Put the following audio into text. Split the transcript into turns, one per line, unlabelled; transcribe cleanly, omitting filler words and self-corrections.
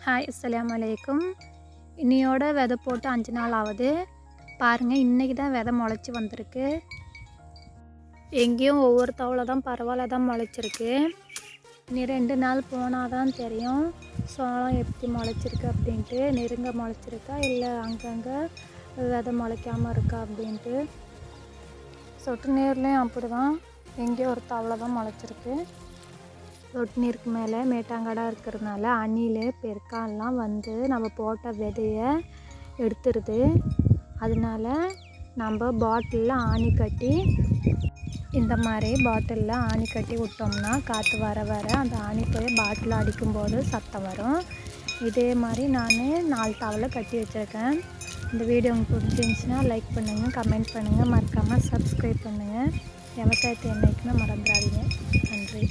Hi அஸ்ஸலாமு அலைக்கும். இன்னையோட விதை போட்டு 5 நாள் ஆகுது. பாருங்கள், இன்றைக்கி தான் விதை முளைச்சி வந்திருக்கு. எங்கேயும் ஒவ்வொரு தவளை தான் பரவாயில்ல தான் முளைச்சிருக்கு. இனி 2 நாள் போனால் தான் தெரியும் சோளம் எப்படி முளைச்சிருக்கு அப்படின்ட்டு. நெருங்க முளைச்சிருக்கா இல்லை அங்கங்கே விதை முளைக்காமல் இருக்கா அப்படின்ட்டு. சொட்டு நீர்லேயும் அப்படி தான், எங்கேயும் ஒரு தவளை தான் முளைச்சிருக்கு. சொட்டு நீருக்கு மேலே மேட்டாங்காடாக இருக்கிறதுனால அணில் பெருக்காலாம் வந்து நம்ம போட்ட விதையை எடுத்துருது. அதனால நம்ம பாட்டிலில் ஆணி கட்டி, இந்த மாதிரி பாட்டிலில் ஆணி கட்டி விட்டோம்னா காற்று வர வர அந்த ஆணி போய் பாட்டில் அடிக்கும்போது சத்தம் வரும். இதே மாதிரி நான் 4 தவளை கட்டி வச்சுருக்கேன். இந்த வீடியோ உங்களுக்கு பிடிச்சிருந்துச்சுன்னா லைக் பண்ணுங்கள், கமெண்ட் பண்ணுங்கள், மறக்காமல் சப்ஸ்கிரைப் பண்ணுங்கள். விவசாயத்தை என்னைக்குமே மறந்துடாதீங்க. நன்றி.